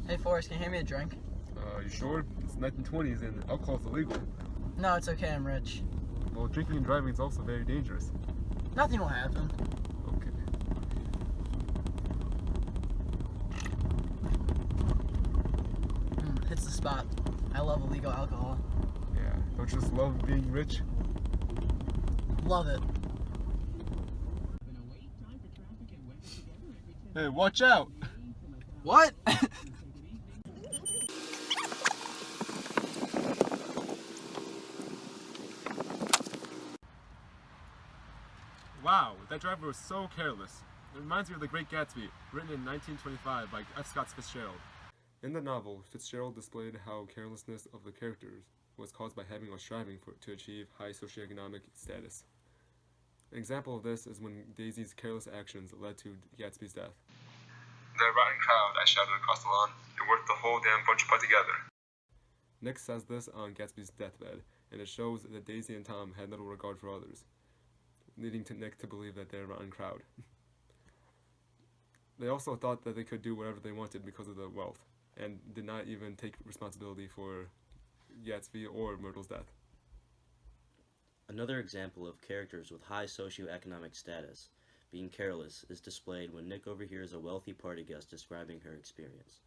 Hey Forrest, can you hand me a drink? You sure? It's 1920s and alcohol's illegal. No, it's okay, I'm rich. Well, drinking and driving is also very dangerous. Nothing will happen. Okay. Hits the spot. I love illegal alcohol. Yeah, don't you just love being rich? Love it. Hey, watch out! What? Wow, that driver was so careless. It reminds me of The Great Gatsby, written in 1925 by F. Scott Fitzgerald. In the novel, Fitzgerald displayed how carelessness of the characters was caused by having or striving to achieve high socioeconomic status. An example of this is when Daisy's careless actions led to Gatsby's death. "The rotten crowd," I shouted across the lawn. "It worked the whole damn bunch put together." Nick says this on Gatsby's deathbed, and it shows that Daisy and Tom had little regard for others, leading to Nick to believe that they're a rotten crowd. They also thought that they could do whatever they wanted because of the wealth, and did not even take responsibility for Gatsby or Myrtle's death. Another example of characters with high socioeconomic status being careless is displayed when Nick overhears a wealthy party guest describing her experience.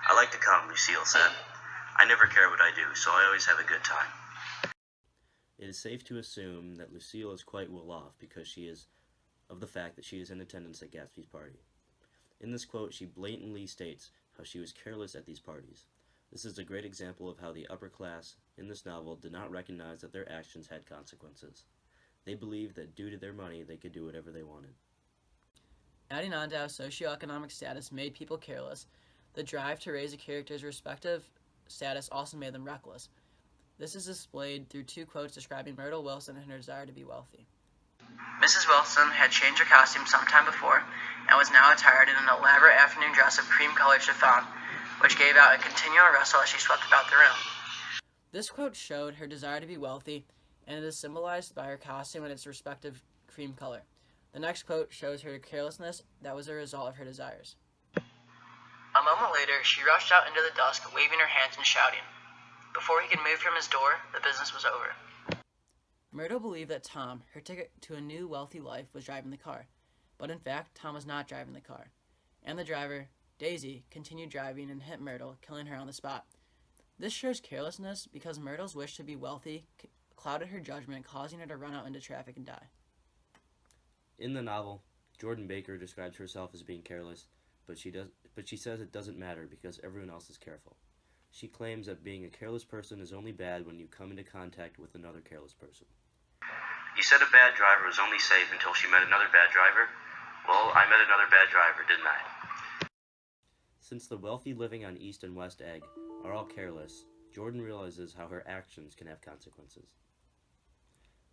"I like to come," Lucille said. "I never care what I do, so I always have a good time." It is safe to assume that Lucille is quite well off because of the fact that she is in attendance at Gatsby's party. In this quote, she blatantly states how she was careless at these parties. This is a great example of how the upper class in this novel did not recognize that their actions had consequences. They believed that due to their money, they could do whatever they wanted. Adding on to how socioeconomic status made people careless, the drive to raise a character's respective status also made them reckless. This is displayed through two quotes describing Myrtle Wilson and her desire to be wealthy. Mrs. Wilson had changed her costume some time before and was now attired in an elaborate afternoon dress of cream-colored chiffon, which gave out a continual rustle as she swept about the room. This quote showed her desire to be wealthy, and it is symbolized by her costume and its respective cream color. The next quote shows her carelessness that was a result of her desires. A moment later, she rushed out into the dusk, waving her hands and shouting. Before he could move from his door, the business was over. Myrtle believed that Tom, her ticket to a new wealthy life, was driving the car, but in fact, Tom was not driving the car, and the driver, Daisy, continued driving and hit Myrtle, killing her on the spot. This shows carelessness because Myrtle's wish to be wealthy clouded her judgment, causing her to run out into traffic and die. In the novel, Jordan Baker describes herself as being careless, but she says it doesn't matter because everyone else is careful. She claims that being a careless person is only bad when you come into contact with another careless person. "You said a bad driver was only safe until she met another bad driver? Well, I met another bad driver, didn't I?" Since the wealthy living on East and West Egg are all careless, Jordan realizes how her actions can have consequences.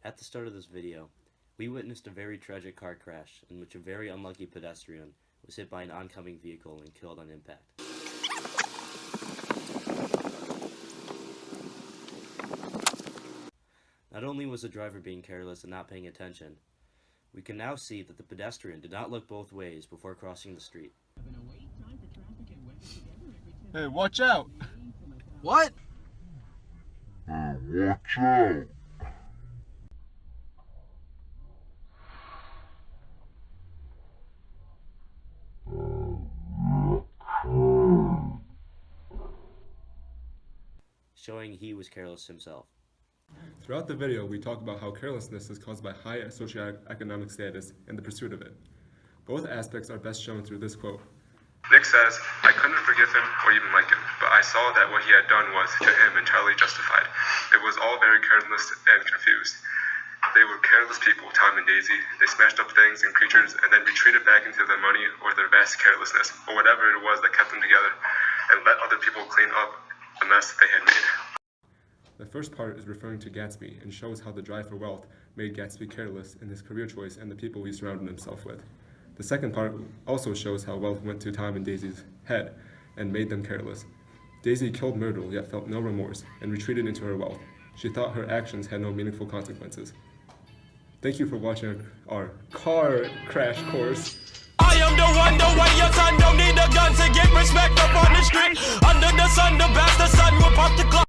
At the start of this video, we witnessed a very tragic car crash in which a very unlucky pedestrian was hit by an oncoming vehicle and killed on impact. Not only was the driver being careless and not paying attention, we can now see that the pedestrian did not look both ways before crossing the street. Hey, watch out! What? Watch out! Showing he was careless himself. Throughout the video, we talk about how carelessness is caused by high socioeconomic status and the pursuit of it. Both aspects are best shown through this quote. Nick says, "I couldn't forgive him or even like him, but I saw that what he had done was, to him, entirely justified. It was all very careless and confused. They were careless people, Tom and Daisy. They smashed up things and creatures and then retreated back into their money or their vast carelessness, or whatever it was that kept them together, and let other people clean up the mess they had made." The first part is referring to Gatsby and shows how the drive for wealth made Gatsby careless in his career choice and the people he surrounded himself with. The second part also shows how wealth went to Tom and Daisy's head and made them careless. Daisy killed Myrtle yet felt no remorse and retreated into her wealth. She thought her actions had no meaningful consequences. Thank you for watching our car crash course. I am the one your son don't need a gun.